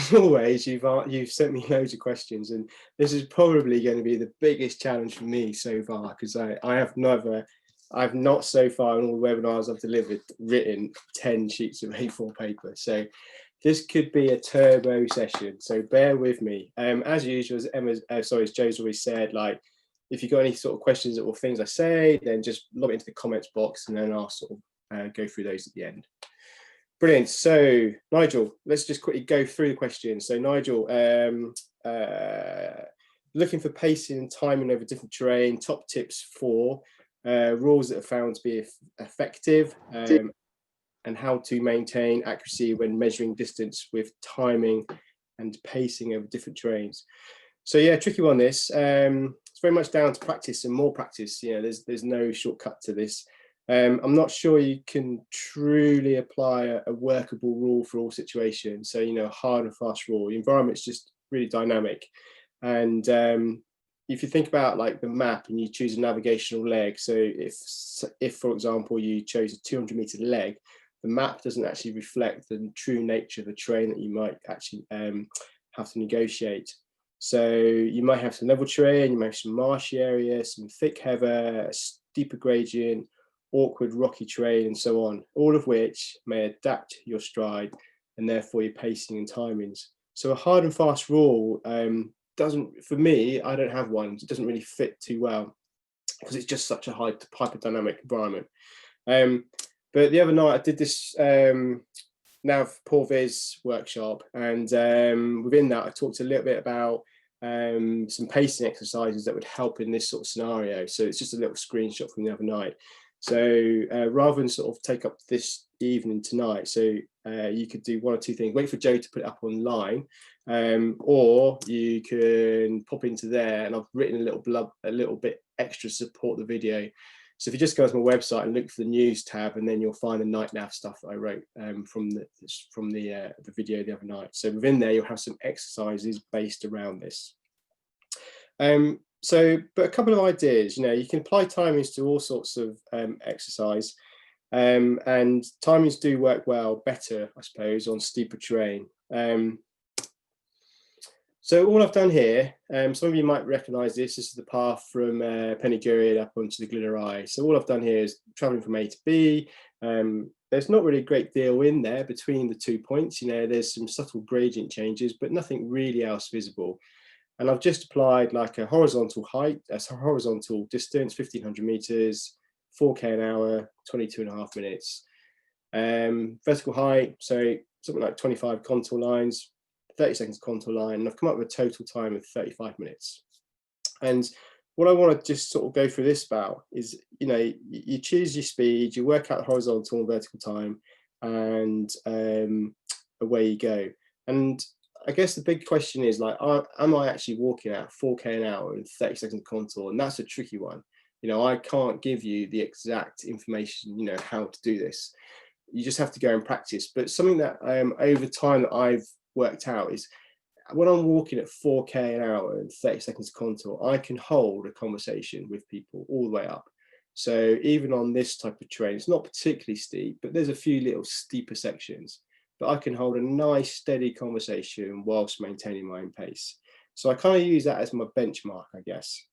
as always, you've sent me loads of questions, and this is probably going to be the biggest challenge for me so far, because I've not so far in all the webinars I've delivered written 10 sheets of A4 paper. So this could be a turbo session. So bear with me. As usual, as Joe's always said, like, if you've got any sort of questions or things I say, then just lob it into the comments box, and then I'll sort of go through those at the end. Brilliant. So Nigel, let's just quickly go through the questions. So Nigel, looking for pacing and timing over different terrain, top tips for rules that are found to be effective, and how to maintain accuracy when measuring distance with timing and pacing over different terrains. So yeah, tricky one this. It's very much down to practice and more practice. You know, there's no shortcut to this. I'm not sure you can truly apply a workable rule for all situations. So, you know, a hard and fast rule. The environment's just really dynamic. And if you think about like the map and you choose a navigational leg, so if for example, you chose a 200-meter leg, the map doesn't actually reflect the true nature of the terrain that you might actually have to negotiate. So you might have some level terrain, you might have some marshy areas, some thick heather, a steeper gradient, awkward rocky terrain, and so on, all of which may adapt your stride and therefore your pacing and timings. So a hard and fast rule doesn't, for me, I don't have one. It doesn't really fit too well because it's just such a hyperdynamic environment. But the other night I did this Nav Pourviz workshop, and within that I talked a little bit about some pacing exercises that would help in this sort of scenario. So it's just a little screenshot from the other night. So rather than sort of take up this evening tonight, so you could do one or two things. Wait for Joe to put it up online, or you can pop into there, and I've written a little bit extra to support the video. So if you just go to my website and look for the news tab, and then you'll find the night nav stuff that I wrote from the video the other night. So within there, you'll have some exercises based around this. But a couple of ideas, you know, you can apply timings to all sorts of exercise, and timings do work better, I suppose, on steeper terrain. So all I've done here, some of you might recognise this. This is the path from Pen y Gwryd up onto the Glyn Eye. So all I've done here is travelling from A to B. There's not really a great deal in there between the 2 points. You know, there's some subtle gradient changes, but nothing really else visible. And I've just applied like a horizontal height, a horizontal distance, 1500 meters, 4K an hour, 22.5 minutes. Vertical height, so something like 25 contour lines, 30 seconds contour line, and I've come up with a total time of 35 minutes. And what I want to just sort of go through this about is, you know, you choose your speed, you work out the horizontal and vertical time, and away you go. And I guess the big question is, like, am I actually walking at 4K an hour and 30 seconds contour? And that's a tricky one. You know, I can't give you the exact information, you know, how to do this. You just have to go and practice. But something that over time that I've worked out is, when I'm walking at 4K an hour and 30 seconds contour, I can hold a conversation with people all the way up. So even on this type of terrain, it's not particularly steep, but there's a few little steeper sections, but I can hold a nice steady conversation whilst maintaining my own pace. So I kind of use that as my benchmark, I guess.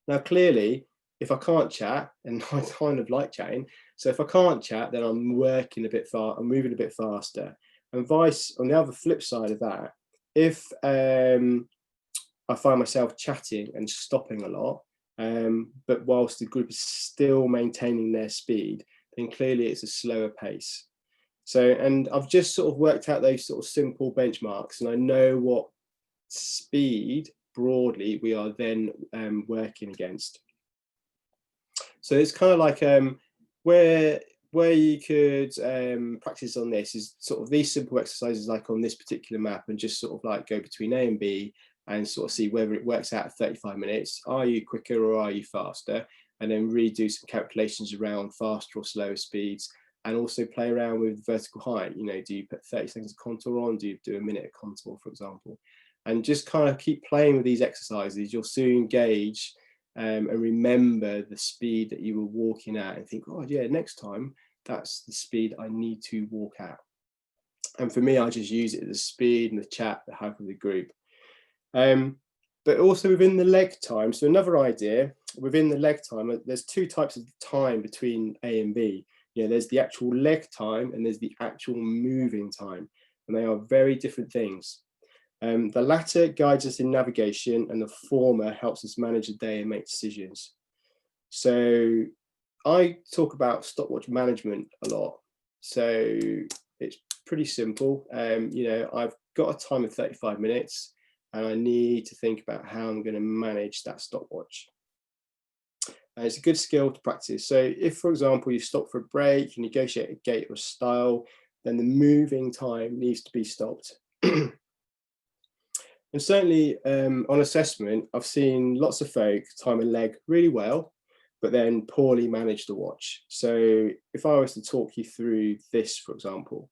Now, clearly, if I can't chat, and I kind of like chatting, so if I can't chat, then I'm working a bit I'm moving a bit faster. And vice, on the other flip side of that, if I find myself chatting and stopping a lot, but whilst the group is still maintaining their speed, then clearly it's a slower pace. So, and I've just sort of worked out those sort of simple benchmarks, and I know what speed broadly we are then working against. So it's kind of like where you could practice on this is sort of these simple exercises, like on this particular map, and just sort of like go between A and B and sort of see whether it works out at 35 minutes. Are you quicker or are you faster? And then redo some calculations around faster or slower speeds, and also play around with vertical height. You know, do you put 30 seconds of contour on? Do you do a minute of contour, for example? And just kind of keep playing with these exercises. You'll soon gauge and remember the speed that you were walking at, and think, oh yeah, next time that's the speed I need to walk at. And for me, I just use it as the speed and the chat, the help of the group. But also within the leg time, so another idea, within the leg time, there's two types of time between A and B. You know, there's the actual leg time and there's the actual moving time, and they are very different things. The latter guides us in navigation and the former helps us manage the day and make decisions. So I talk about stopwatch management a lot. So it's pretty simple. You know, I've got a time of 35 minutes and I need to think about how I'm going to manage that stopwatch. And it's a good skill to practice. So if, for example, you stop for a break, you negotiate a gait or a style, then the moving time needs to be stopped. And certainly on assessment, I've seen lots of folk time a leg really well, but then poorly manage the watch. So if I was to talk you through this, for example,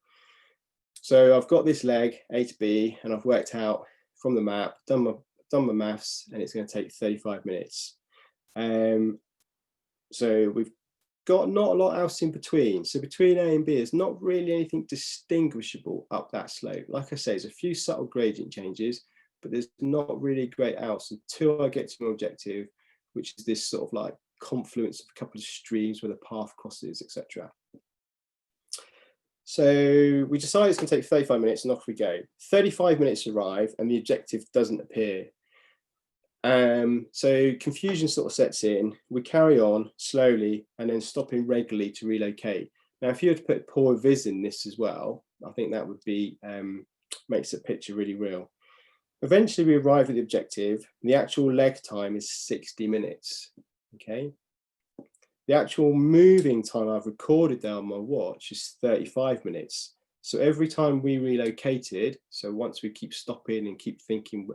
so I've got this leg A to B, and I've worked out from the map, done my maths, and it's going to take 35 minutes. So we've got not a lot else in between. So between A and B, there's not really anything distinguishable up that slope. Like I say, there's a few subtle gradient changes, but there's not really great else until I get to my objective, which is this sort of like confluence of a couple of streams where the path crosses, etc. So we decide it's going to take 35 minutes and off we go. 35 minutes arrive and the objective doesn't appear. So confusion sort of sets in. We carry on slowly and then stopping regularly to relocate. Now, if you had to put poor viz in this as well, I think that would be makes the picture really real. Eventually, we arrive at the objective. The actual leg time is 60 minutes. Okay. The actual moving time I've recorded there on my watch is 35 minutes. So every time we relocated, so once we keep stopping and keep thinking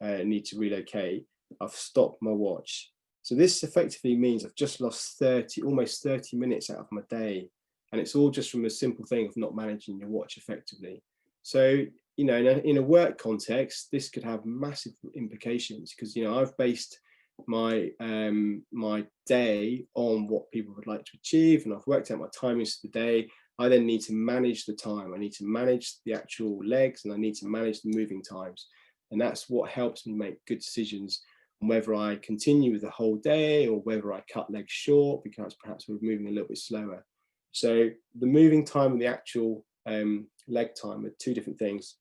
need to relocate, I've stopped my watch. So this effectively means I've just lost almost 30 minutes out of my day. And it's all just from a simple thing of not managing your watch effectively. So, you know, in a work context, this could have massive implications because, you know, I've based my my day on what people would like to achieve, and I've worked out my timings for the day. I then need to manage the time. I need to manage the actual legs, and I need to manage the moving times, and that's what helps me make good decisions on whether I continue with the whole day or whether I cut legs short because perhaps we're moving a little bit slower. So the moving time and the actual leg time are two different things,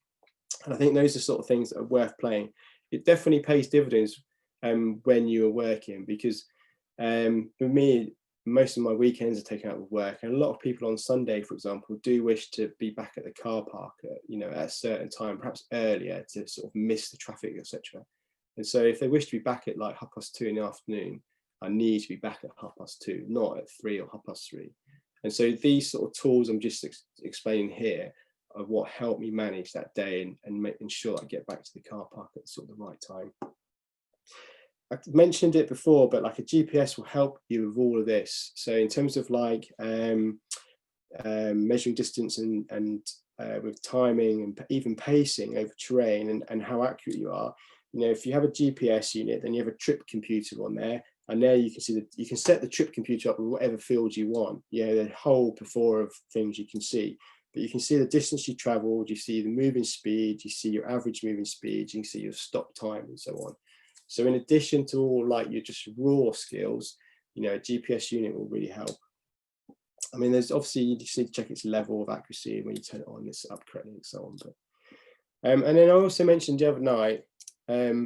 and I think those are sort of things that are worth playing. It definitely pays dividends when you are working, because for me, most of my weekends are taken out with work, and a lot of people on Sunday, for example, do wish to be back at the car park at a certain time, perhaps earlier, to sort of miss the traffic, etc. And so if they wish to be back at like 2:30 in the afternoon, I need to be back at 2:30, not at 3 or 3:30. And so these sort of tools I'm just explaining here are what help me manage that day and ensure I get back to the car park at sort of the right time. I mentioned it before, but like a GPS will help you with all of this. So in terms of like measuring distance and with timing and even pacing over terrain and how accurate you are, you know, if you have a GPS unit, then you have a trip computer on there, and there you can see that you can set the trip computer up with whatever field you want. You know, the whole plethora of things you can see. But you can see the distance you traveled, you see the moving speed, you see your average moving speed, you can see your stop time and so on. So in addition to all like your just raw skills, you know, a GPS unit will really help. I mean, there's obviously, you just need to check its level of accuracy when you turn it on, it's up correctly and so on. But and then I also mentioned the other night,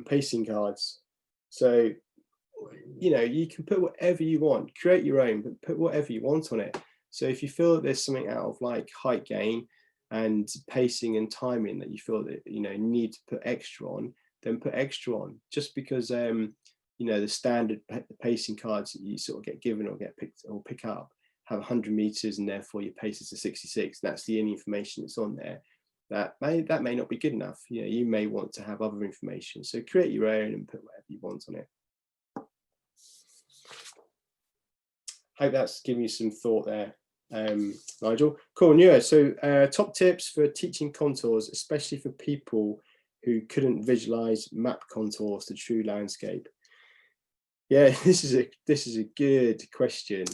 pacing cards. So, you know, you can put whatever you want, create your own, but put whatever you want on it. So if you feel that there's something out of like height gain and pacing and timing that you feel that, you know, need to put extra on, then put extra on. Just because you know, the standard pacing cards that you sort of get given or get picked or pick up have 100 meters and therefore your pace is a 66. That's the only information that's on there. That may not be good enough. You know, you may want to have other information. So create your own and put whatever you want on it. Hope that's giving you some thought there, Nigel. Cool. Yeah. So top tips for teaching contours, especially for people who couldn't visualize map contours to true landscape. Yeah, this is a good question.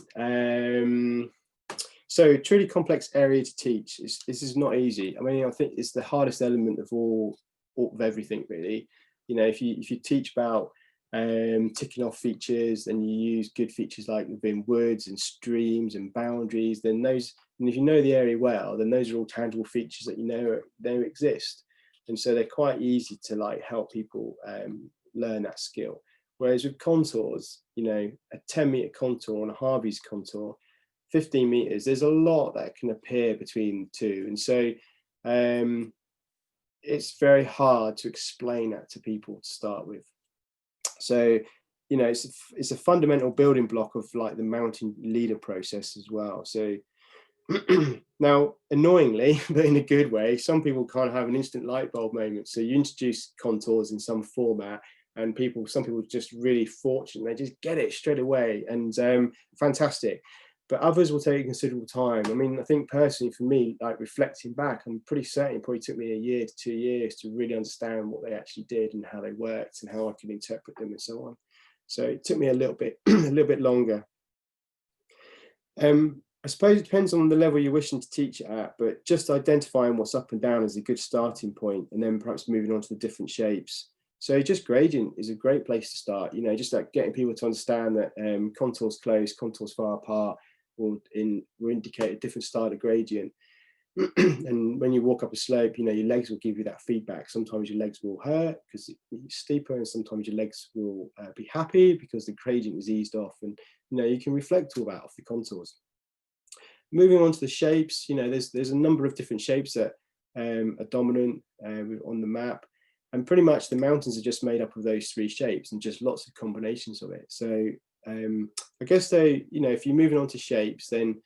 So truly complex area to teach. This is not easy. I mean, I think it's the hardest element of all of everything, really. You know, if you teach about ticking off features, and you use good features like within woods and streams and boundaries, then those, and if you know the area well, then those are all tangible features that you know exist, and so they're quite easy to like help people learn that skill. Whereas with contours, you know, a 10-meter contour and a Harvey's contour, 15 meters, there's a lot that can appear between the two, and so it's very hard to explain that to people to start with. So, you know, it's a fundamental building block of like the mountain leader process as well. So now, annoyingly, but in a good way, some people kind of have an instant light bulb moment. So you introduce contours in some format, and some people just really fortunate, they just get it straight away, and fantastic. But others will take considerable time. I mean, I think personally for me, like reflecting back, I'm pretty certain it probably took me a year to 2 years to really understand what they actually did and how they worked and how I could interpret them and so on. So it took me a little bit, a little bit longer. I suppose it depends on the level you're wishing to teach it at, but just identifying what's up and down is a good starting point, and then perhaps moving on to the different shapes. So just gradient is a great place to start, you know, just like getting people to understand that contours close, contours far apart will indicate a different style of gradient. And when you walk up a slope, you know, your legs will give you that feedback. Sometimes your legs will hurt because it's steeper, and sometimes your legs will be happy because the gradient is eased off, and you know, you can reflect all that off the contours. Moving on to the shapes, you know, there's a number of different shapes that are dominant on the map, and pretty much the mountains are just made up of those three shapes and just lots of combinations of it. So I guess though, you know, if you're moving on to shapes, then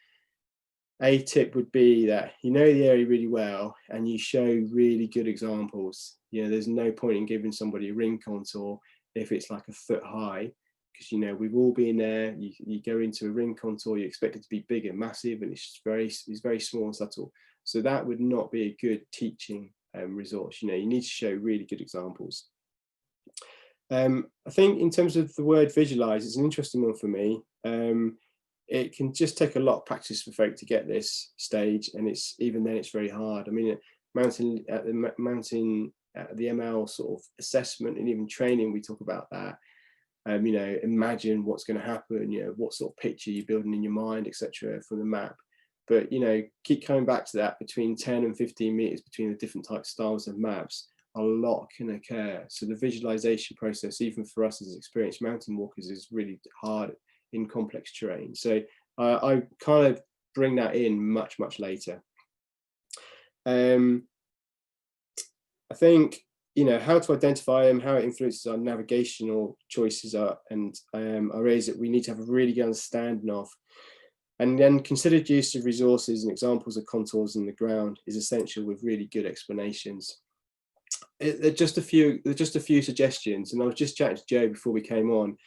a tip would be that you know the area really well and you show really good examples. You know, there's no point in giving somebody a ring contour if it's like a foot high, because you know we've all been there. You go into a ring contour, you expect it to be big and massive, and it's very small and subtle. So that would not be a good teaching resource. You know, you need to show really good examples. I think in terms of the word visualize, it's an interesting one for me. It can just take a lot of practice for folk to get this stage, and even then it's very hard. I mean, at the ML sort of assessment and even training, we talk about that. You know, imagine what's going to happen, you know, what sort of picture you're building in your mind, etc., from the map. But you know, keep coming back to that, between 10 and 15 meters between the different types styles of maps, a lot can occur. So the visualization process, even for us as experienced mountain walkers, is really hard in complex terrain. So I kind of bring that in much later. I think, you know, how to identify them, how it influences our navigational choices are, and areas that we need to have a really good understanding of. And then considered use of resources and examples of contours in the ground is essential, with really good explanations. There are just a few suggestions, and I was just chatting to Joe before we came on.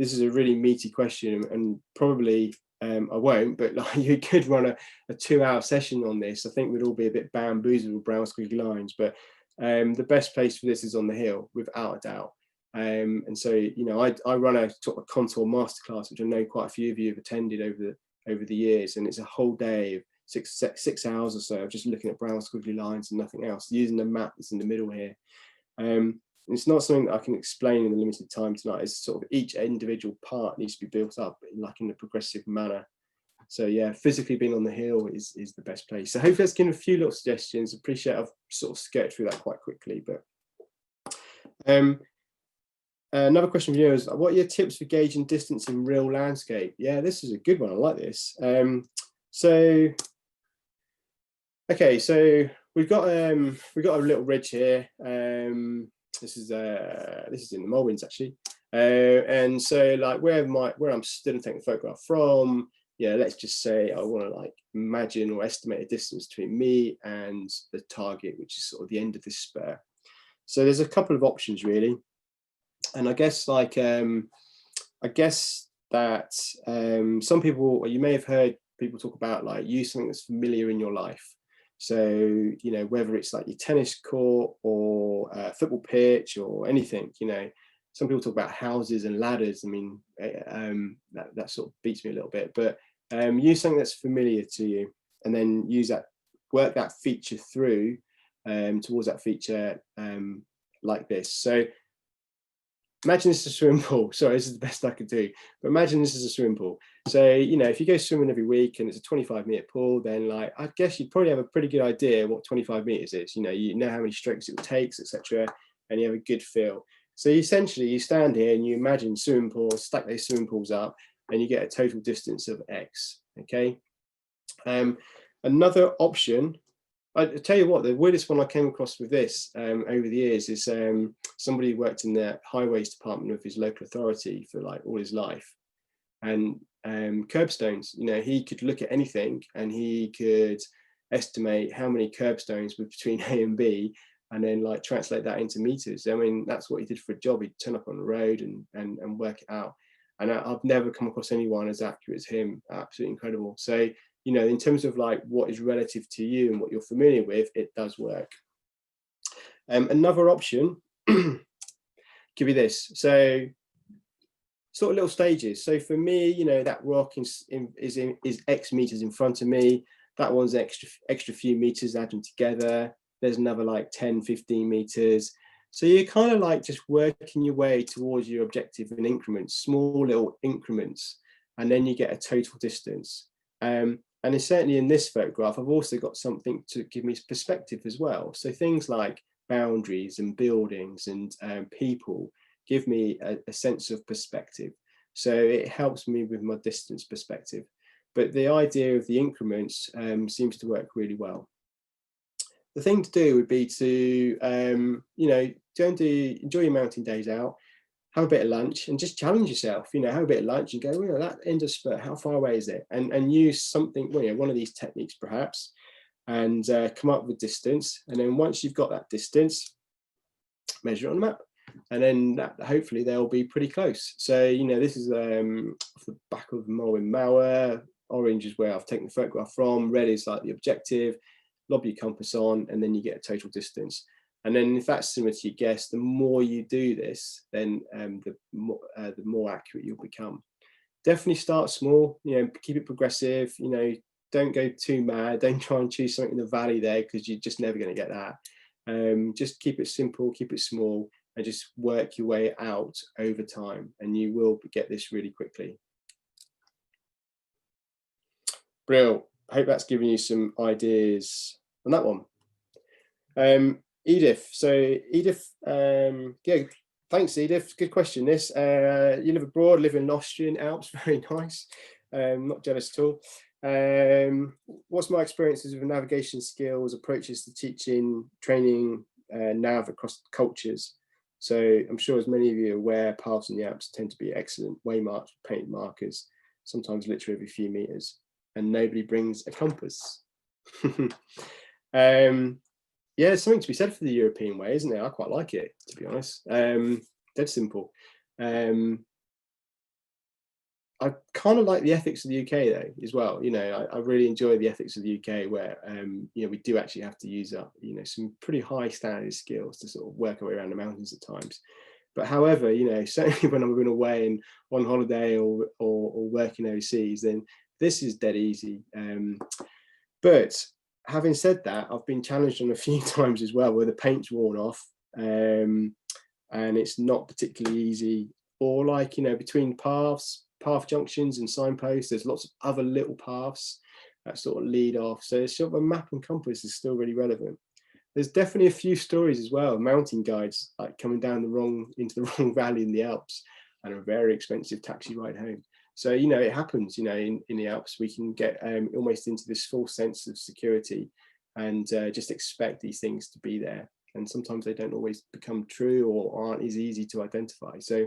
This is a really meaty question, and probably I won't, but like, you could run a 2-hour session on this. I think we'd all be a bit bamboozled with brown squiggly lines, but the best place for this is on the hill, without a doubt. And so, you know, I run a sort of contour masterclass, which I know quite a few of you have attended over the years, and it's a whole day of 6 hours or so of just looking at brown squiggly lines and nothing else, using the map that's in the middle here. It's not something that I can explain in the limited time tonight. It's sort of each individual part needs to be built up in a progressive manner. So yeah, physically being on the hill is the best place. So hopefully that's given a few little suggestions. Appreciate I've sort of skirted through that quite quickly. But another question for you is, what are your tips for gauging distance in real landscape? Yeah, this is a good one. I like this. Okay, so we've got a little ridge here. This is in the Mulwins actually, and so like where I'm stood and taking a photograph from, yeah, let's just say I want to like imagine or estimate a distance between me and the target, which is sort of the end of this spur. So there's a couple of options really, and I guess that some people, you may have heard people talk about like use something that's familiar in your life. So, you know, whether it's like your tennis court or a football pitch or anything, you know, some people talk about houses and ladders. I mean, that sort of beats me a little bit, but use something that's familiar to you, and then work that feature through towards that feature like this. So imagine this is a swimming pool. Sorry, this is the best I could do. But imagine this is a swimming pool. So, if you go swimming every week and it's a 25-minute pool, then I guess you'd probably have a pretty good idea what 25 meters is. You know how many strokes it takes, etc., and you have a good feel. So essentially, you stand here and you imagine swimming pools, stack those swimming pools up, and you get a total distance of X. Okay. Another option. I tell you what, the weirdest one I came across with this over the years is somebody who worked in the highways department of his local authority for like all his life, and curbstones. He could look at anything and he could estimate how many curbstones were between A and B, and then like translate that into meters. I mean, that's what he did for a job. He'd turn up on the road and work it out. And I've never come across anyone as accurate as him. Absolutely incredible. So, in terms of like what is relative to you and what you're familiar with, it does work. Another option could be this. So sort of little stages. So for me, that rock is X meters in front of me. That one's extra few meters, add them together. There's another like 10, 15 meters. So you're kind of like just working your way towards your objective in increments, small little increments, and then you get a total distance. And certainly in this photograph, I've also got something to give me perspective as well. So things like boundaries and buildings and people give me a sense of perspective. So it helps me with my distance perspective. But the idea of the increments seems to work really well. The thing to do would be to, go and enjoy your mountain days out, have a bit of lunch and just challenge yourself, have a bit of lunch and go, that end of spurt, how far away is it? And use something, one of these techniques perhaps, and come up with distance. And then once you've got that distance, measure it on the map. And then hopefully they'll be pretty close. So, this is off the back of Morin Mawr. Orange is where I've taken the photograph from. Red is like the objective. Lob your compass on, and then you get a total distance. And then if that's similar to your guess, the more you do this, then the more accurate you'll become. Definitely start small, keep it progressive, don't go too mad. Don't try and choose something in the valley there, because you're just never going to get that. Just keep it simple, keep it small, and just work your way out over time, and you will get this really quickly. Brilliant. I hope that's given you some ideas on that one. Edith. So Edith, yeah, thanks Edith. Good question. This, you live abroad, live in the Austrian Alps, very nice. Not jealous at all. What's my experiences with navigation skills, approaches to teaching, training nav across cultures? So I'm sure as many of you are aware, paths in the Alps tend to be excellent waymarks, painted markers, sometimes literally every few meters, and nobody brings a compass. Yeah, there's something to be said for the European way, isn't there? I quite like it, to be honest. Dead simple. I kind of like the ethics of the UK though, as well. I really enjoy the ethics of the UK, where we do actually have to use up some pretty high standard skills to sort of work our way around the mountains at times. But however, certainly when I've been away and on holiday or working overseas, then this is dead easy. But having said that, I've been challenged on a few times as well where the paint's worn off, and it's not particularly easy. Or like, between path junctions and signposts, there's lots of other little paths that sort of lead off. So it's sort of a map and compass is still really relevant. There's definitely a few stories as well, mountain guides like coming down into the wrong valley in the Alps, and a very expensive taxi ride home. So, it happens, in the Alps, we can get almost into this false sense of security and just expect these things to be there. And sometimes they don't always become true or aren't as easy to identify. So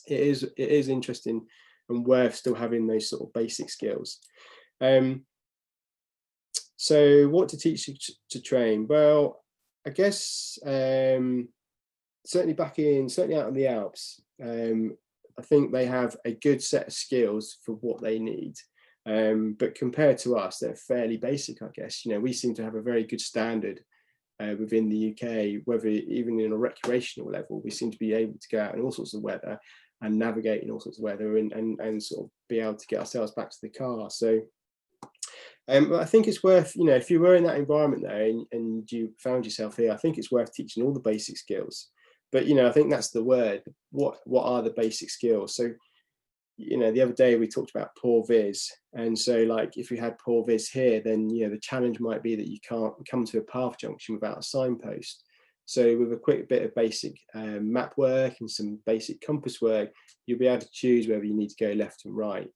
it is interesting and worth still having those sort of basic skills. So what to teach to train? Well, I guess certainly out in the Alps, I think they have a good set of skills for what they need. But compared to us, they're fairly basic, I guess. We seem to have a very good standard within the UK, whether even in a recreational level, we seem to be able to go out in all sorts of weather and navigate in all sorts of weather, and sort of be able to get ourselves back to the car. So but I think it's worth, if you were in that environment there, and you found yourself here, I think it's worth teaching all the basic skills. But I think that's the word. What are the basic skills? So the other day we talked about poor vis, and so like if you had poor vis here, then the challenge might be that you can't come to a path junction without a signpost. So with a quick bit of basic map work and some basic compass work, you'll be able to choose whether you need to go left and right,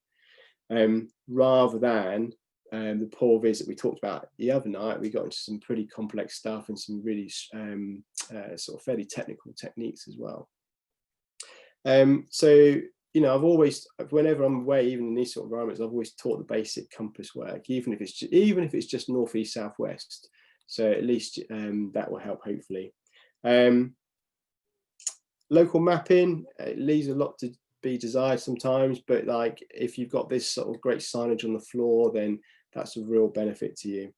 rather than the poor vis that we talked about the other night. We got into some pretty complex stuff and some really sort of fairly technical techniques as well. So I've always, whenever I'm away, even in these sort of environments, I've always taught the basic compass work, even if it's just northeast, southwest. So at least that will help, hopefully. Local mapping, it leaves a lot to be desired sometimes, but like if you've got this sort of great signage on the floor, then that's a real benefit to you.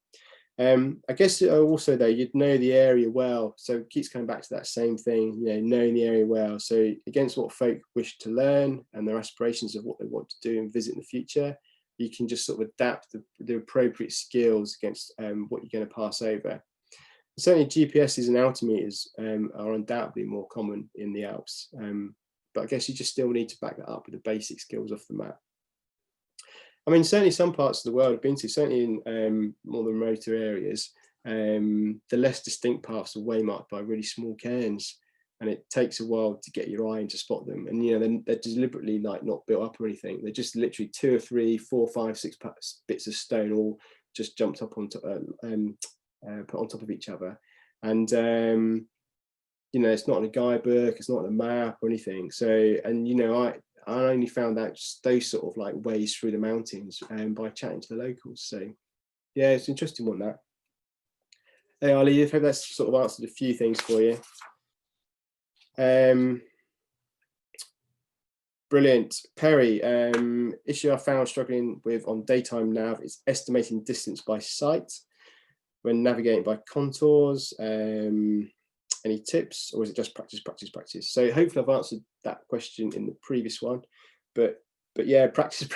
I guess also though, you'd know the area well, so it keeps coming back to that same thing, knowing the area well. So against what folk wish to learn and their aspirations of what they want to do and visit in the future, you can just sort of adapt the appropriate skills against what you're going to pass over. Certainly GPSs and altimeters are undoubtedly more common in the Alps, but I guess you just still need to back that up with the basic skills off the map. I mean, certainly some parts of the world I've been to, certainly in more the remoter areas, the less distinct paths are way marked by really small cairns, and it takes a while to get your eye in to spot them. And they're deliberately like not built up or anything. They're just literally 2 or 3, 4, 5, 6 bits of stone all just jumped up on top, put on top of each other. And it's not in a guidebook, it's not on a map or anything. So, and I only found out just those sort of like ways through the mountains by chatting to the locals. So yeah, it's an interesting one, that. Hey Ali, I hope that's sort of answered a few things for you. Brilliant. Perry, issue I found struggling with on daytime nav is estimating distance by sight when navigating by contours. Any tips, or is it just practice? So hopefully I've answered that question in the previous one, but yeah, practice.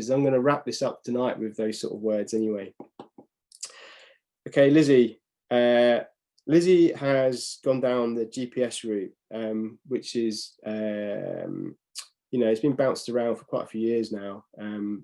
I'm going to wrap this up tonight with those sort of words anyway. Okay, Lizzie. Lizzie has gone down the GPS route, which is it's been bounced around for quite a few years now.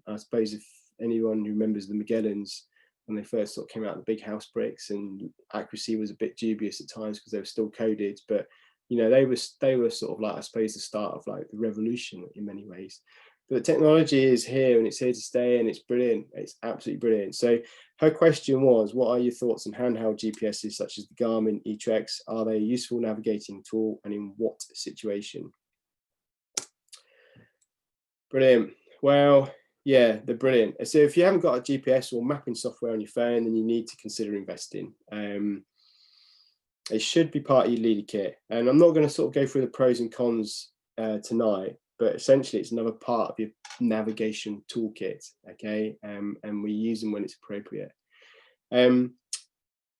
I suppose if anyone who remembers the Magellans, when they first sort of came out, the big house bricks, and accuracy was a bit dubious at times because they were still coded, but they were sort of like, I suppose, the start of like the revolution in many ways. But the technology is here, and it's here to stay, and it's brilliant. It's absolutely brilliant. So her question was, what are your thoughts on handheld GPSs such as the Garmin eTrex? Are they a useful navigating tool, and in what situation? Brilliant. Well, yeah, they're brilliant. So if you haven't got a GPS or mapping software on your phone, then you need to consider investing. It should be part of your leader kit. And I'm not going to sort of go through the pros and cons tonight, but essentially it's another part of your navigation toolkit, okay? And we use them when it's appropriate.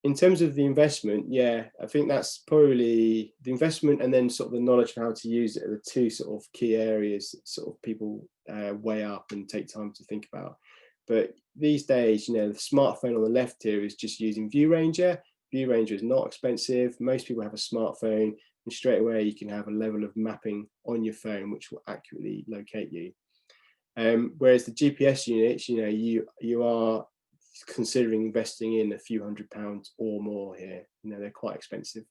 In terms of the investment, yeah, I think that's probably the investment, and then sort of the knowledge of how to use it are the two sort of key areas that sort of people weigh up and take time to think about. But these days, the smartphone on the left here is just using ViewRanger. ViewRanger is not expensive. Most people have a smartphone, and straight away you can have a level of mapping on your phone which will accurately locate you. Whereas the GPS units, you are considering investing in a few £100s or more here. They're quite expensive.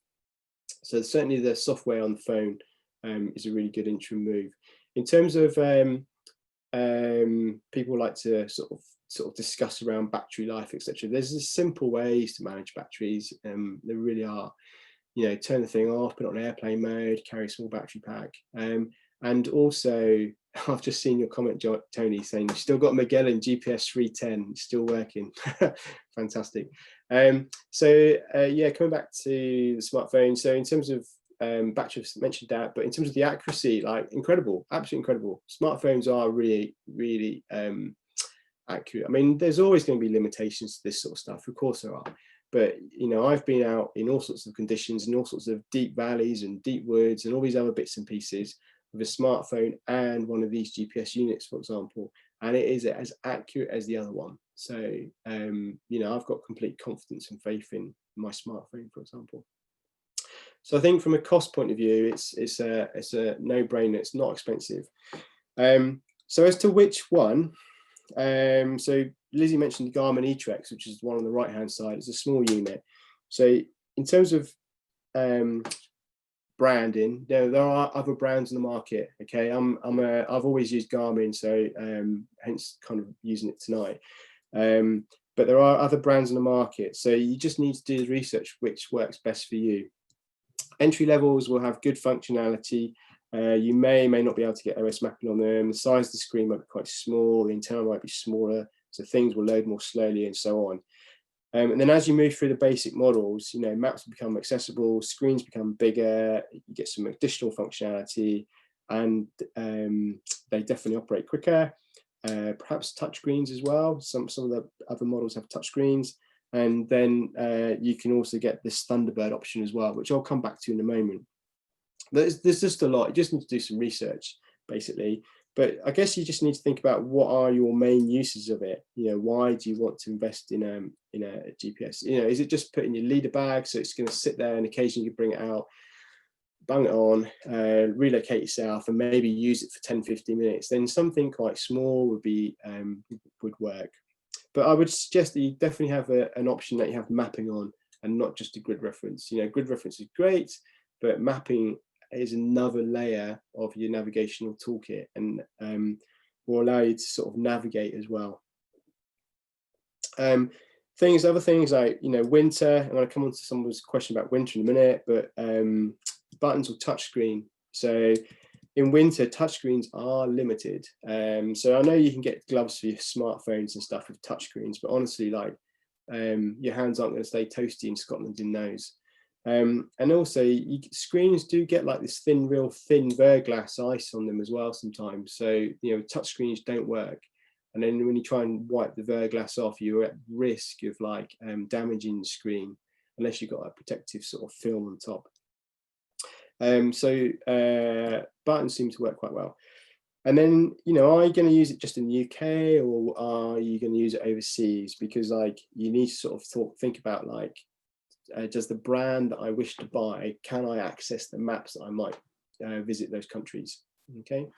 So certainly the software on the phone is a really good interim move. In terms of people like to sort of discuss around battery life, etc. There's simple ways to manage batteries. There really are. Turn the thing off, put it on airplane mode, carry a small battery pack. And also, I've just seen your comment, Tony, saying you've still got Magellan GPS 310, still working. Fantastic. Yeah, coming back to the smartphone. So in terms of battery, I've mentioned that, but in terms of the accuracy, like incredible, absolutely incredible. Smartphones are really, really accurate. I mean, there's always going to be limitations to this sort of stuff. Of course there are. But, I've been out in all sorts of conditions, in all sorts of deep valleys and deep woods and all these other bits and pieces. with a smartphone and one of these GPS units, for example, and it is as accurate as the other one. So, you know, I've got complete confidence and faith in my smartphone, for example. So I think from a cost point of view, it's a no-brainer. It's not expensive. So as to which one, so Lizzie mentioned Garmin eTrex, which is the one on the right-hand side. It's a small unit. So in terms of branding, there are other brands in the market. Okay, I've always used Garmin, so hence kind of using it tonight. But there are other brands in the market, so you just need to do the research which works best for you. Entry levels will have good functionality. You may not be able to get OS mapping on them. The size of the screen might be quite small, the antenna might be smaller, so things will load more slowly and so on. And then as you move through the basic models, you know, maps become accessible, screens become bigger, you get some additional functionality, and they definitely operate quicker. Perhaps touchscreens as well. Some of the other models have touchscreens. And then you can also get this Thunderbird option as well, which I'll come back to in a moment. There's just a lot. You just need to do some research, basically. But I guess you just need to think about what are your main uses of it. You know, why do you want to invest in a GPS? You know, is it just put in your leader bag, so it's going to sit there and occasionally you bring it out, bang it on, relocate yourself, and maybe use it for 10-15 minutes? Then something quite small would work. But I would suggest that you definitely have an option that you have mapping on, and not just a grid reference. You know, grid reference is great, but mapping is another layer of your navigational toolkit, and will allow you to sort of navigate as well. Other things like, you know, winter, and I'll come on to someone's question about winter in a minute, but buttons or touchscreen. So in winter, touchscreens are limited. So I know you can get gloves for your smartphones and stuff with touchscreens, but honestly, like, your hands aren't going to stay toasty in Scotland in those. And also, screens do get like this real thin verglass ice on them as well sometimes. So, you know, touchscreens don't work. And then when you try and wipe the verglass off, you're at risk of like damaging the screen, unless you've got a protective sort of film on top. Buttons seem to work quite well. And then, you know, are you going to use it just in the UK, or are you going to use it overseas? Because like, you need to sort of think about like, does the brand that I wish to buy, can I access the maps that I might visit those countries? Okay.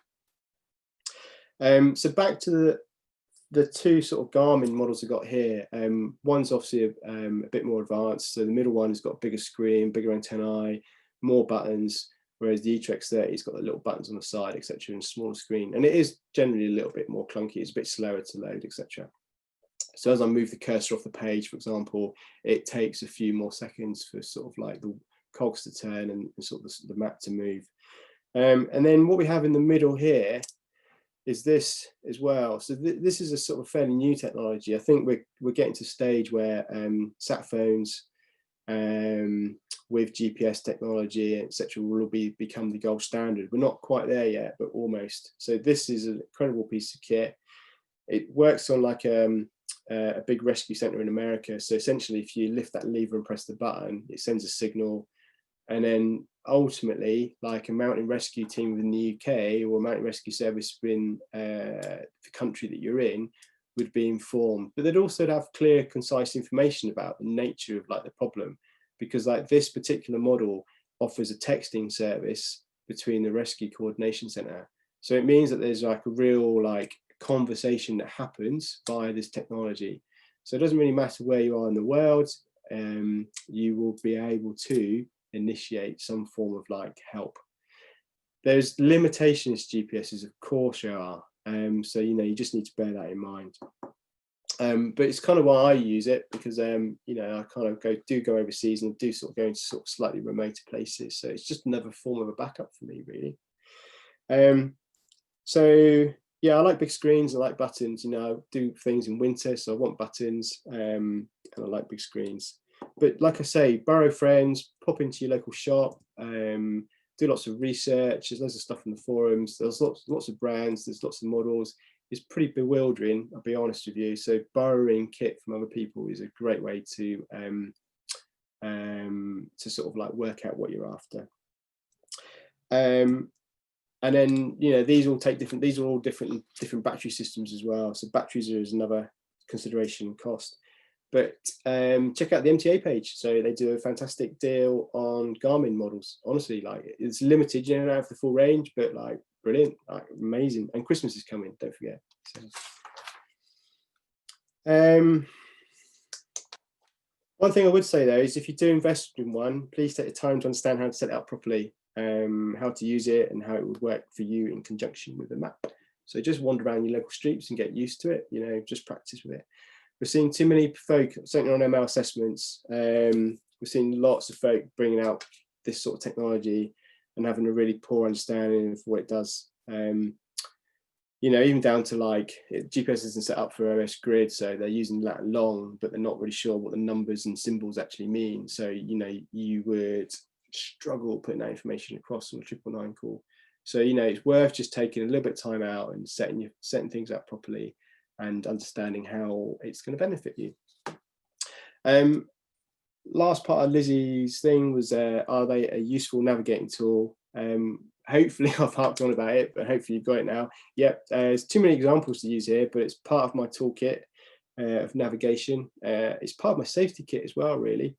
So back to the two sort of Garmin models I've got here. One's obviously a bit more advanced. So the middle one has got a bigger screen, bigger antennae, more buttons, whereas the eTrex 30 has got the little buttons on the side, etc., and a smaller screen. And it is generally a little bit more clunky. It's a bit slower to load, etc. So as I move the cursor off the page, for example, it takes a few more seconds for sort of like the cogs to turn and sort of the map to move. And then what we have in the middle here is this as well. So this is a sort of fairly new technology. I think we're getting to a stage where sat phones with GPS technology, etc., will become the gold standard. We're not quite there yet, but almost. So this is an incredible piece of kit. It works on like a big rescue center in America. So essentially, if you lift that lever and press the button, it sends a signal, and then ultimately, like a mountain rescue team within the UK or a mountain rescue service within the country that you're in would be informed. But they'd also have clear, concise information about the nature of like the problem, because like this particular model offers a texting service between the rescue coordination center. So it means that there's like a real like conversation that happens via this technology. So it doesn't really matter where you are in the world, you will be able to initiate some form of like help. There's limitations to GPSs, of course there are. So, you know, you just need to bear that in mind. But it's kind of why I use it, because, you know, I kind of go overseas and do sort of go into sort of slightly remoter places. So it's just another form of a backup for me, really. So yeah, I like big screens. I like buttons. You know, I do things in winter, so I want buttons, and I like big screens. But like I say, borrow friends, pop into your local shop, do lots of research. There's loads of stuff in the forums. There's lots of brands. There's lots of models. It's pretty bewildering, I'll be honest with you. So borrowing kit from other people is a great way to sort of like work out what you're after. And then, you know, these are all different battery systems as well. So batteries is another consideration cost. But check out the MTA page. So they do a fantastic deal on Garmin models. Honestly, like, it's limited, you don't have the full range, but like, brilliant, like, amazing. And Christmas is coming, don't forget. So, one thing I would say though is, if you do invest in one, please take the time to understand how to set it up properly, how to use it, and how it would work for you in conjunction with the map. So just wander around your local streets and get used to it. You know, just practice with it. We're seeing too many folk, certainly on ML assessments, we're seeing lots of folk bringing out this sort of technology and having a really poor understanding of what it does. You know, even down to like, GPS isn't set up for OS Grid, so they're using lat long, but they're not really sure what the numbers and symbols actually mean. So, you know, you would struggle putting that information across on a 999 call. So, you know, it's worth just taking a little bit of time out and setting things up properly and understanding how it's going to benefit you. Last part of Lizzie's thing was, are they a useful navigating tool? Hopefully I've harped on about it, but hopefully you've got it now. Yep, there's too many examples to use here, but it's part of my toolkit of navigation. It's part of my safety kit as well, really.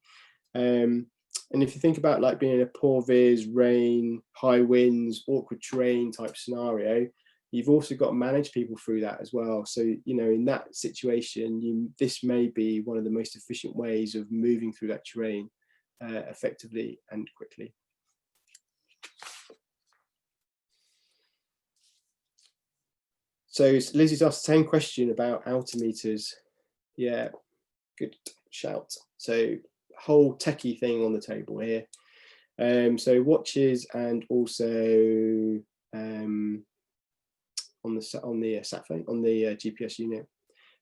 And if you think about like being in a poor viz, rain, high winds, awkward terrain type scenario, you've also got to manage people through that as well. So, you know, in that situation, this may be one of the most efficient ways of moving through that terrain effectively and quickly. So Lizzie's asked the same question about altimeters. Yeah, good shout. So whole techie thing on the table here. So watches, and also on the sat phone, on the GPS unit.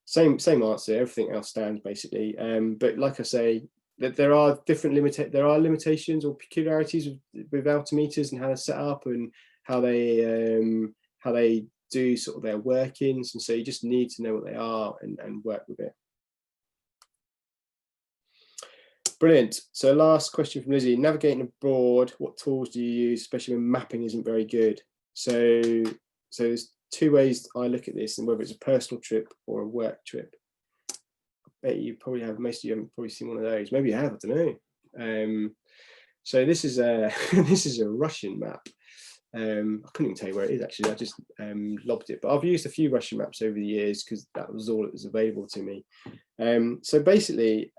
Same answer. Everything else stands basically. But like I say, that there are limitations or peculiarities with altimeters and how they're set up and how they do sort of their workings, and so you just need to know what they are and work with it. Brilliant. So last question from Lizzie: navigating abroad, what tools do you use, especially when mapping isn't very good? So there's two ways I look at this, and whether it's a personal trip or a work trip. I bet you probably have, most of you haven't probably seen one of those. Maybe you have, I don't know. So this is a this is a Russian map. I couldn't even tell you where it is actually. I just lobbed it, but I've used a few Russian maps over the years because that was all that was available to me. So basically,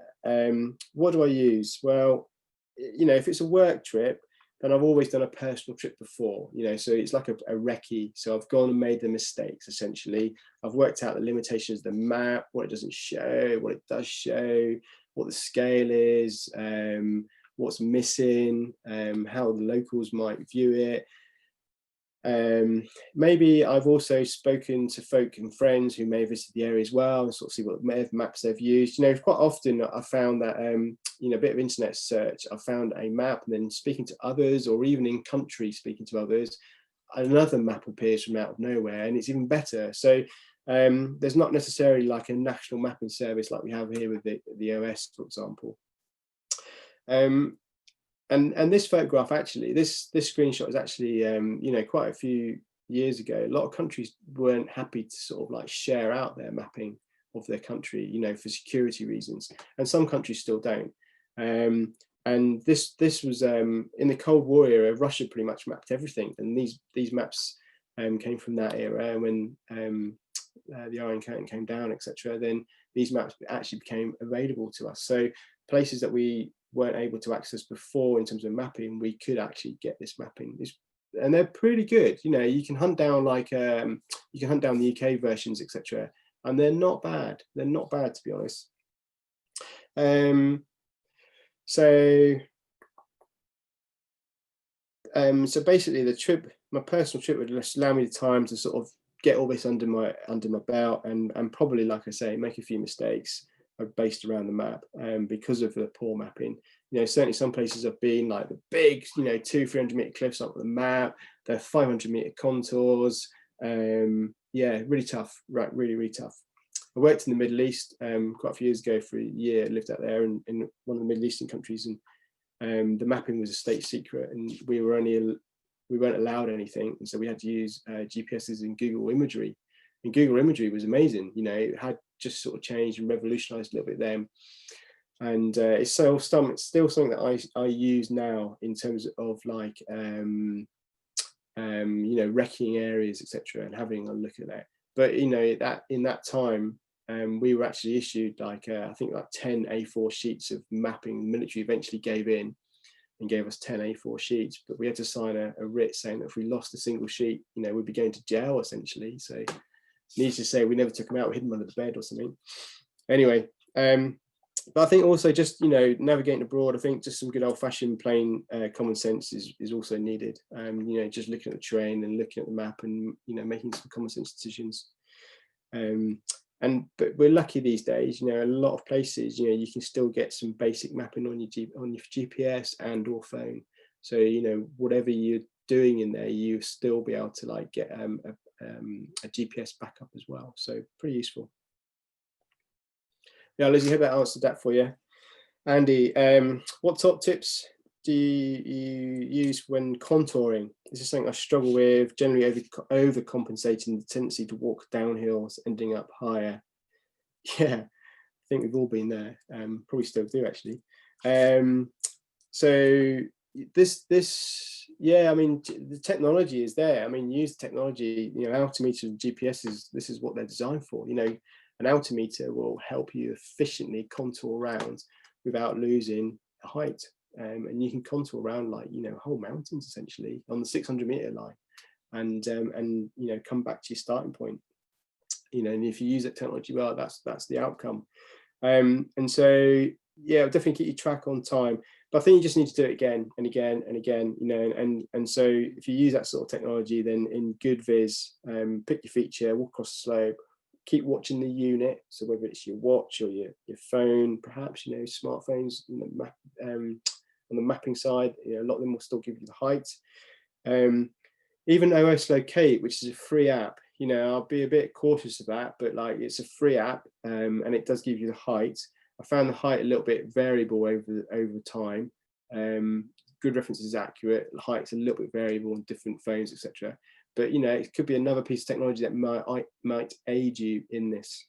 what do I use? Well, you know, if it's a work trip, then I've always done a personal trip before, you know, so it's like a recce. So I've gone and made the mistakes, essentially. I've worked out the limitations of the map, what it doesn't show, what it does show, what the scale is, what's missing, how the locals might view it. Maybe I've also spoken to folk and friends who may visit the area as well and sort of see what maps they've used. You know, quite often I found that, you know, a bit of internet search, I found a map, and then speaking to others, or even in country speaking to others, another map appears from out of nowhere, and it's even better. So there's not necessarily like a national mapping service like we have here with the OS, for example. And this photograph, actually, this screenshot is actually, you know, quite a few years ago. A lot of countries weren't happy to sort of like share out their mapping of their country, you know, for security reasons, and some countries still don't. And this was in the Cold War era. Russia pretty much mapped everything, and these maps came from that era when the Iron Curtain came down, etc. Then these maps actually became available to us. So places that we weren't able to access before in terms of mapping, we could actually get this mapping. And they're pretty good. You know, you can hunt down like you can hunt down the UK versions, etc. And they're not bad. They're not bad, to be honest. So basically, the trip, my personal trip, would just allow me the time to sort of get all this under my belt, and probably, like I say, make a few mistakes based around the map, because of the poor mapping. You know, certainly some places have been like the big, you know, 200-300 meter cliffs up the map, they're 500 meter contours. Yeah, really tough, right? Really tough. I worked in the Middle East quite a few years ago for a year. Lived out there in one of the Middle Eastern countries, and the mapping was a state secret, and we were only we weren't allowed anything, and so we had to use GPSs in Google Imagery. And Google Imagery was amazing. You know, it had just sort of changed and revolutionized a little bit then. And it's still something that I use now in terms of like you know, wrecking areas, etc., and having a look at that. But you know, that in that time, we were actually issued like I think like 10 A4 sheets of mapping. The military eventually gave in and gave us 10 A4 sheets, but we had to sign a writ saying that if we lost a single sheet, you know, we'd be going to jail essentially. So needless to say, we never took them out, we hid them under the bed or something. Anyway, but I think also just, you know, navigating abroad, I think just some good old fashioned plain common sense is also needed. You know, just looking at the terrain and looking at the map and, you know, making some common sense decisions. But we're lucky these days, you know, a lot of places, you know, you can still get some basic mapping on your GPS and or phone. So, you know, whatever you're doing in there, you still be able to like get a GPS backup as well. So pretty useful. Yeah, Lizzie, I hope that answered that for you. Andy, what top tips do you use when contouring? This is something I struggle with, generally overcompensating the tendency to walk down hills, ending up higher. Yeah, I think we've all been there, probably still do actually. So yeah, I mean, the technology is there. I mean, use the technology, you know, altimeter and GPSs, this is what they're designed for. You know, an altimeter will help you efficiently contour around without losing height. And you can contour around like, you know, whole mountains essentially on the 600-meter line, and you know, come back to your starting point. You know, and if you use that technology well, that's the outcome. And so yeah, definitely keep your track on time. But I think you just need to do it again and again and again, you know, and so if you use that sort of technology, then in good viz, pick your feature, walk across the slope, keep watching the unit. So whether it's your watch or your phone, perhaps, you know, smartphones, you know, on the mapping side, you know, a lot of them will still give you the height. Even OS Locate, which is a free app, you know, I'll be a bit cautious of that, but like it's a free app, and it does give you the height. I found the height a little bit variable over time. Good reference is accurate. The height's a little bit variable on different phones, etc. But you know, it could be another piece of technology that might aid you in this.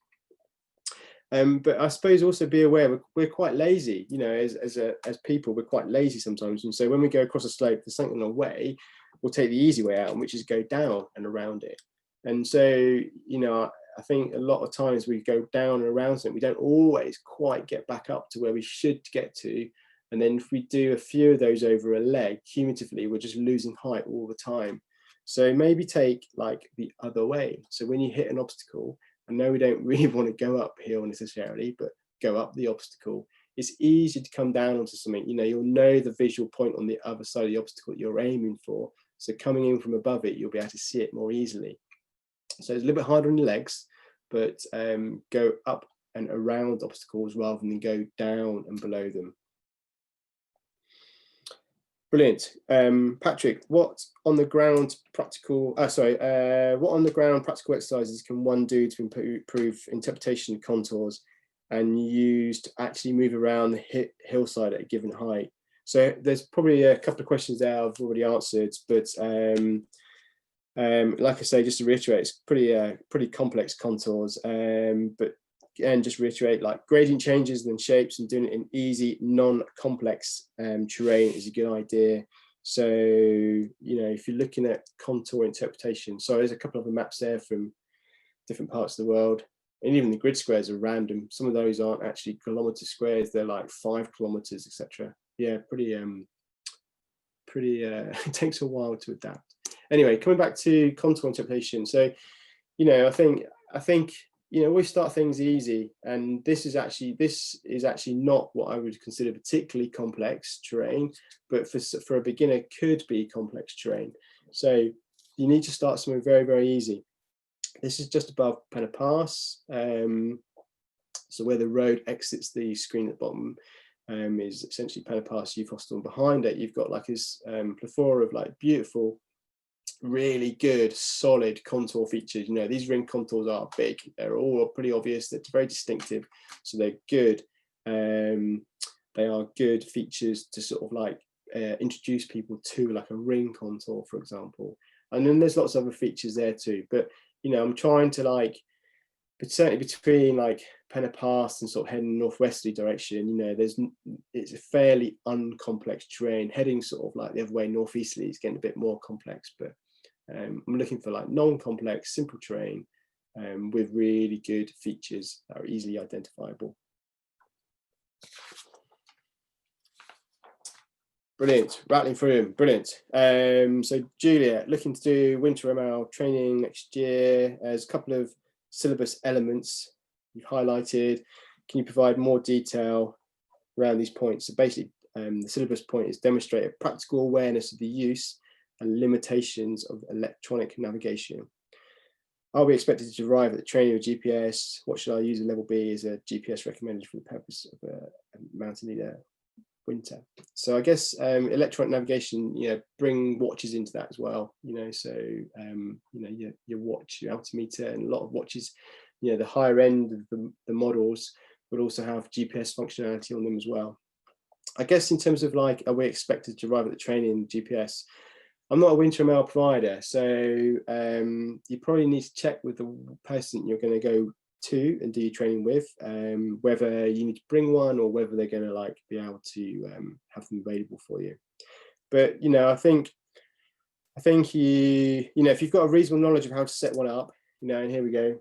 But I suppose also be aware we're quite lazy. You know, as people, we're quite lazy sometimes, and so when we go across a slope, there's something in the way. We'll take the easy way out, which is go down and around it. And so, you know, I think a lot of times we go down and around something, we don't always quite get back up to where we should get to. And then if we do a few of those over a leg, cumulatively, we're just losing height all the time. So maybe take like the other way. So when you hit an obstacle, I know we don't really want to go uphill necessarily, but go up the obstacle. It's easy to come down onto something, you know, you'll know the visual point on the other side of the obstacle that you're aiming for. So coming in from above it, you'll be able to see it more easily. So it's a little bit harder on your legs, but go up and around obstacles rather than go down and below them. Brilliant. Patrick, what on the ground practical exercises can one do to improve interpretation of contours and use to actually move around the hillside at a given height? So there's probably a couple of questions there I've already answered, but like I say, just to reiterate, it's pretty complex contours, but again, just reiterate, like gradient changes and shapes and doing it in easy, non-complex terrain is a good idea. So, you know, if you're looking at contour interpretation, so there's a couple of the maps there from different parts of the world, and even the grid squares are random. Some of those aren't actually kilometer squares, they're like 5 kilometers, etc. Yeah, pretty it takes a while to adapt. Anyway, coming back to contour interpretation. So, you know, I think, you know, we start things easy, and this is actually not what I would consider particularly complex terrain, but for a beginner could be complex terrain. So you need to start somewhere very, very easy. This is just above Penna Pass. So where the road exits the screen at the bottom is essentially Penna Pass, Youth Hostel, and behind it you've got like this plethora of like beautiful, really good solid contour features. You know, these ring contours are big, they're all pretty obvious, they're very distinctive, so they're good. They are good features to sort of like introduce people to like a ring contour, for example. And then there's lots of other features there too. But I'm trying to like, but certainly between like Penna Pass and sort of heading northwesterly direction, it's a fairly uncomplex terrain. Heading sort of like the other way northeasterly is getting a bit more complex. But I'm looking for like non-complex, simple terrain with really good features that are easily identifiable. Brilliant, rattling through them, brilliant. So Julia, looking to do winter ML training next year. There's a couple of syllabus elements you've highlighted. Can you provide more detail around these points? So basically, the syllabus point is demonstrate a practical awareness of the use and limitations of electronic navigation. Are we expected to arrive at the training of GPS? What should I use a level B as a GPS recommended for the purpose of a mountain leader winter? So I guess electronic navigation, bring watches into that as well. So your watch, your altimeter, and a lot of watches, the higher end of the models would also have GPS functionality on them as well. I guess in terms of like, are we expected to arrive at the training GPS? I'm not a winter ML provider, so you probably need to check with the person you're going to go to and do your training with, whether you need to bring one or whether they're going to like be able to have them available for you. But I think you if you've got a reasonable knowledge of how to set one up, and here we go,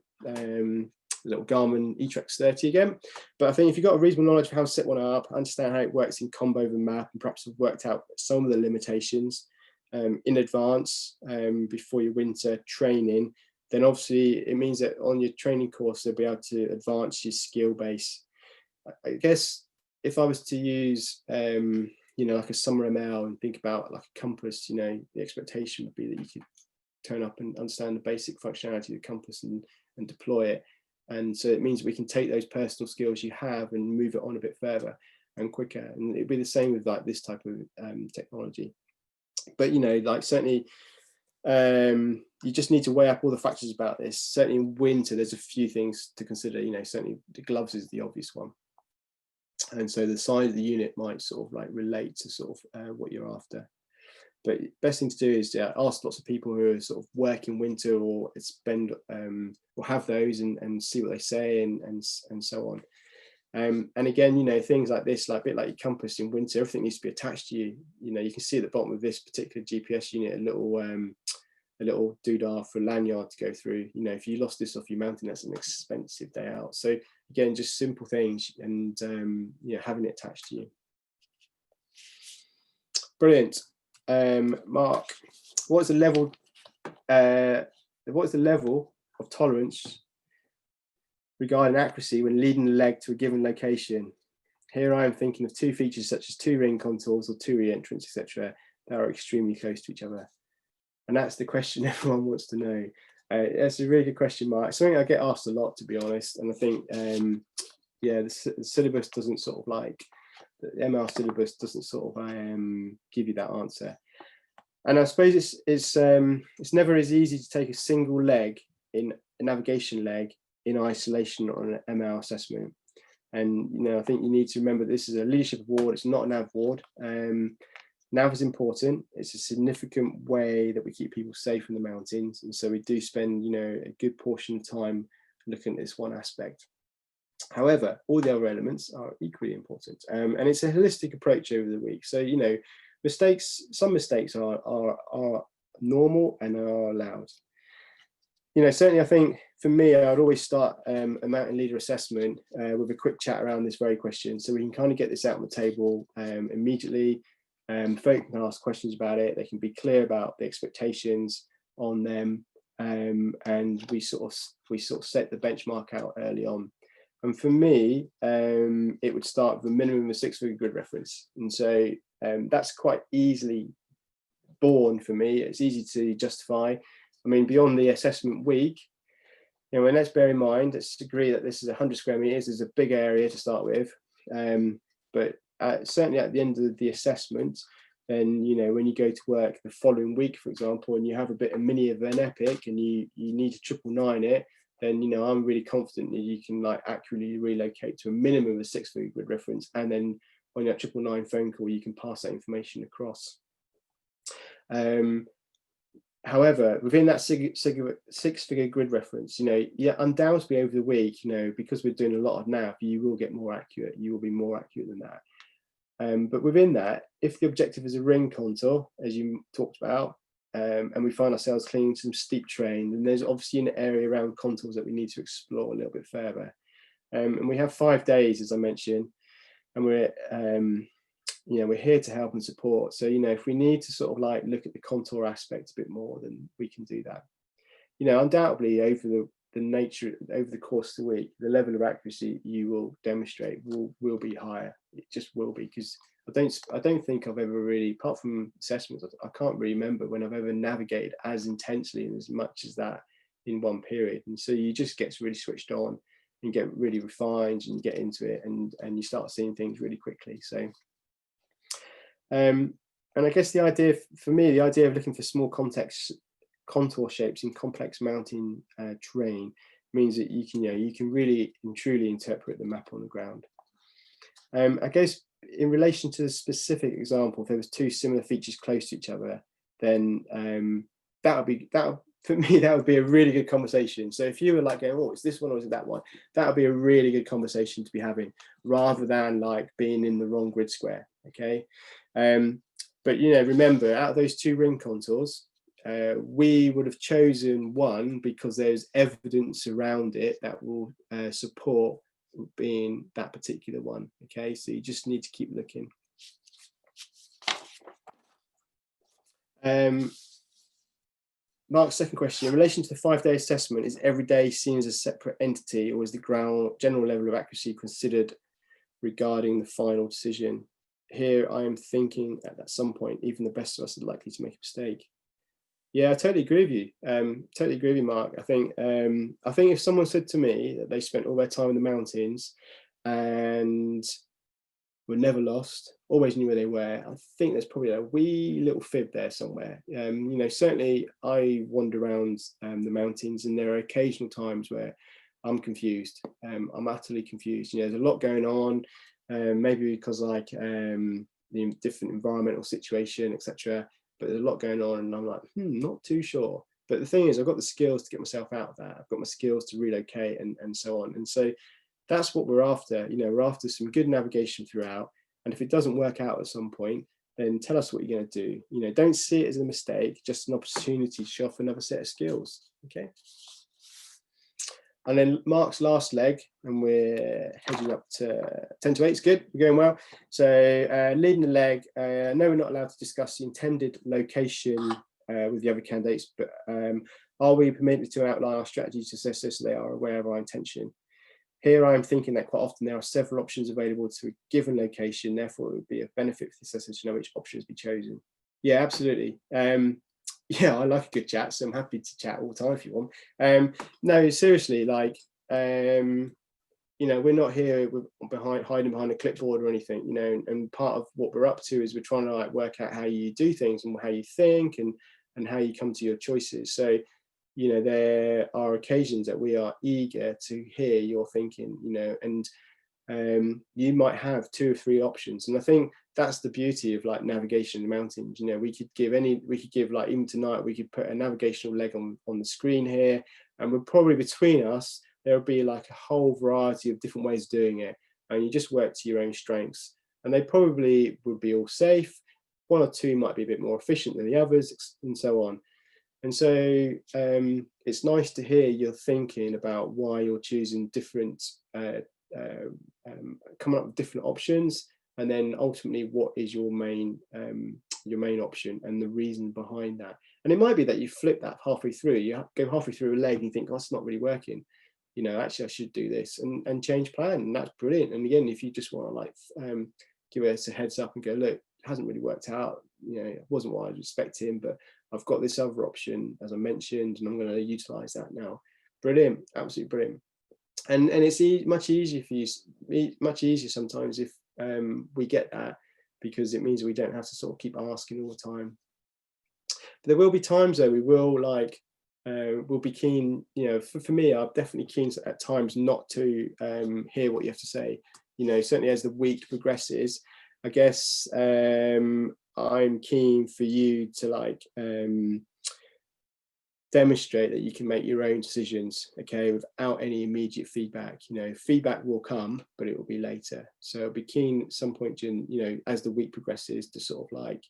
little Garmin eTrex 30 again. But I think if you've got a reasonable knowledge of how to set one up, understand how it works in combo with a map, and perhaps have worked out some of the limitations in advance before your winter training, then obviously it means that on your training course, they'll be able to advance your skill base. I guess if I was to use, like a summer ML and think about like a compass, the expectation would be that you could turn up and understand the basic functionality of the compass and deploy it. And so it means we can take those personal skills you have and move it on a bit further and quicker. And it'd be the same with like this type of technology. But, like certainly, you just need to weigh up all the factors about this. Certainly in winter, there's a few things to consider. Certainly the gloves is the obvious one, and so the size of the unit might sort of like relate to sort of what you're after. But best thing to do is ask lots of people who are sort of working winter or spend or have those and see what they say and so on. And again, things like this, like a bit like your compass in winter, everything needs to be attached to you. You can see at the bottom of this particular GPS unit a little doodah for a lanyard to go through. If you lost this off your mountain, that's an expensive day out. So again, just simple things and having it attached to you. Brilliant. Mark, what is the level of tolerance regarding accuracy when leading the leg to a given location? Here I am thinking of two features such as two ring contours or two re-entrants, etc., that are extremely close to each other. And that's the question everyone wants to know. That's a really good question, Mark. It's something I get asked a lot, to be honest. And I think, the syllabus doesn't sort of like, the ML syllabus doesn't sort of give you that answer. And I suppose it's never as easy to take a single leg in a navigation leg in isolation on an ML assessment. And I think you need to remember this is a leadership award. It's not a NAV award. NAV is important. It's a significant way that we keep people safe in the mountains, and so we do spend a good portion of time looking at this one aspect. However, all the other elements are equally important, and it's a holistic approach over the week. So some mistakes are normal and are allowed. Certainly I think for me, I'd always start a mountain leader assessment with a quick chat around this very question, so we can kind of get this out on the table immediately. Folk can ask questions about it. They can be clear about the expectations on them, and we sort of set the benchmark out early on. And for me, it would start with a minimum of 6-figure grid reference, and so that's quite easily born for me. It's easy to justify. I mean, beyond the assessment week, and let's bear in mind, let's agree that this is 100 square meters, is a big area to start with, but certainly at the end of the assessment, then when you go to work the following week, for example, and you have a bit of mini of an epic and you need to 999 it, then I'm really confident that you can like accurately relocate to a minimum of 6-figure grid reference and then on your 999 phone call, you can pass that information across. However, within that six-figure grid reference, yeah, undoubtedly over the week, because we're doing a lot of nav, you will get more accurate. You will be more accurate than that. But within that, if the objective is a ring contour, as you talked about, and we find ourselves clinging to some steep terrain, then there's obviously an area around contours that we need to explore a little bit further. And we have 5 days, as I mentioned, and we're here to help and support. So, if we need to sort of like look at the contour aspect a bit more, then we can do that. Undoubtedly over the course of the week, the level of accuracy you will demonstrate will be higher. It just will be, because I don't think I've ever really, apart from assessments, I can't really remember when I've ever navigated as intensely and as much as that in one period. And so you just get really switched on and get really refined and get into it, and you start seeing things really quickly. So and I guess the idea of looking for small contour shapes in complex mountain terrain means that you can really and truly interpret the map on the ground. I guess in relation to the specific example, if there was 2 similar features close to each other, then for me that would be a really good conversation. So if you were like going, oh, is this one or is it that one, that would be a really good conversation to be having, rather than like being in the wrong grid square. Okay. But remember, out of those 2 ring contours, we would have chosen one because there's evidence around it that will support being that particular one. Okay, so you just need to keep looking. Mark's second question, in relation to the 5-day assessment, is every day seen as a separate entity, or is the general level of accuracy considered regarding the final decision? Here I am thinking at some point even the best of us are likely to make a mistake. Yeah, I totally agree with you. Totally agree with you, Mark. I think if someone said to me that they spent all their time in the mountains and were never lost, always knew where they were, I think there's probably a wee little fib there somewhere. Certainly I wander around the mountains, and there are occasional times where I'm confused. I'm utterly confused. There's a lot going on. Maybe because the different environmental situation, etc. But there's a lot going on, and I'm like, not too sure. But the thing is, I've got the skills to get myself out of that. I've got my skills to relocate and so on. And so that's what we're after. We're after some good navigation throughout. And if it doesn't work out at some point, then tell us what you're going to do. Don't see it as a mistake, just an opportunity to show off another set of skills. Okay. And then Mark's last leg, and we're heading up to 10 to 8. It's good, we're going well. So leading the leg, no, we're not allowed to discuss the intended location with the other candidates, but are we permitted to outline our strategy to assess this so they are aware of our intention? Here I'm thinking that quite often there are several options available to a given location, therefore it would be a benefit for the assessor to know which options be chosen. Yeah, absolutely. Yeah, I like a good chat, so I'm happy to chat all the time if you want. No, seriously, we're not here hiding behind a clipboard or anything, and part of what we're up to is we're trying to work out how you do things and how you think and how you come to your choices. So, there are occasions that we are eager to hear your thinking, and you might have 2 or 3 options. And I think that's the beauty of navigation in the mountains. We could give even tonight, we could put a navigational leg on the screen here, and we're probably between us, there'll be a whole variety of different ways of doing it. And you just work to your own strengths, and they probably would be all safe. 1 or 2 might be a bit more efficient than the others, and so on. And so it's nice to hear your thinking about why you're choosing different, coming up with different options, and then ultimately what is your main option and the reason behind that. And it might be that you flip that halfway through. You go halfway through a leg and you think, oh, it's not really working. Actually I should do this and change plan, and that's brilliant. And again, if you just want to give us a heads up and go, look, it hasn't really worked out. It wasn't what I was expecting, but I've got this other option, as I mentioned, and I'm going to utilize that now. Brilliant, absolutely brilliant. And it's much easier for you, much easier sometimes if we get that, because it means we don't have to sort of keep asking all the time. But there will be times though we will we'll be keen, for me, I'm definitely keen at times not to hear what you have to say. Certainly as the week progresses, I guess I'm keen for you to like demonstrate that you can make your own decisions, okay, without any immediate feedback. You know, feedback will come, but it will be later. So I'll be keen at some point during, you know, as the week progresses, to sort of like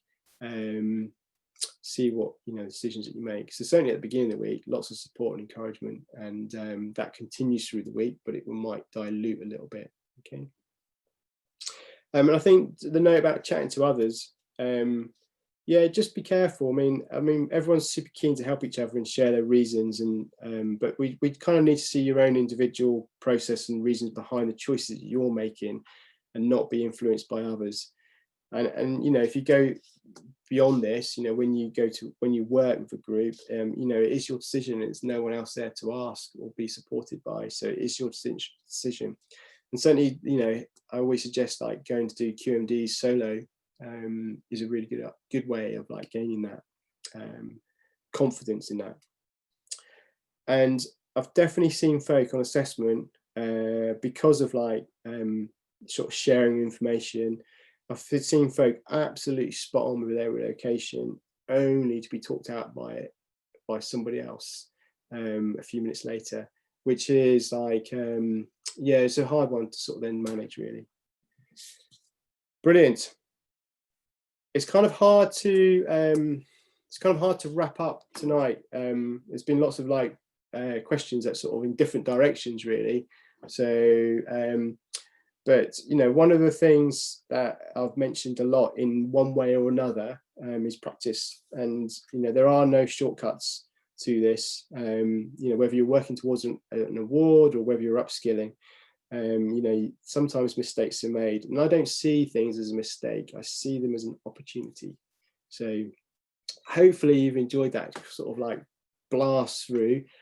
see what, you know, decisions that you make. So certainly at the beginning of the week, lots of support and encouragement, and that continues through the week, but it might dilute a little bit, okay. And I think the note about chatting to others, yeah, just be careful. I mean, everyone's super keen to help each other and share their reasons, and but we kind of need to see your own individual process and reasons behind the choices that you're making, and not be influenced by others. And you know, if you go beyond this, you know, when you work with a group, you know, it is your decision. It's no one else there to ask or be supported by. So it is your decision. And certainly, you know, I always suggest like going to do QMDs solo is a really good way of like gaining that confidence in that. And I've definitely seen folk on assessment because of like sort of sharing information. I've seen folk absolutely spot on with their relocation, only to be talked out by it by somebody else a few minutes later, which is like yeah, it's a hard one to sort of then manage, really. Brilliant. It's kind of hard to wrap up tonight. There's been lots of like questions that sort of in different directions, really. So but you know, one of the things that I've mentioned a lot in one way or another is practice. And you know, there are no shortcuts to this. You know, whether you're working towards an award or whether you're upskilling, you know, sometimes mistakes are made, and I don't see things as a mistake. I see them as an opportunity. So hopefully you've enjoyed that sort of like blast through.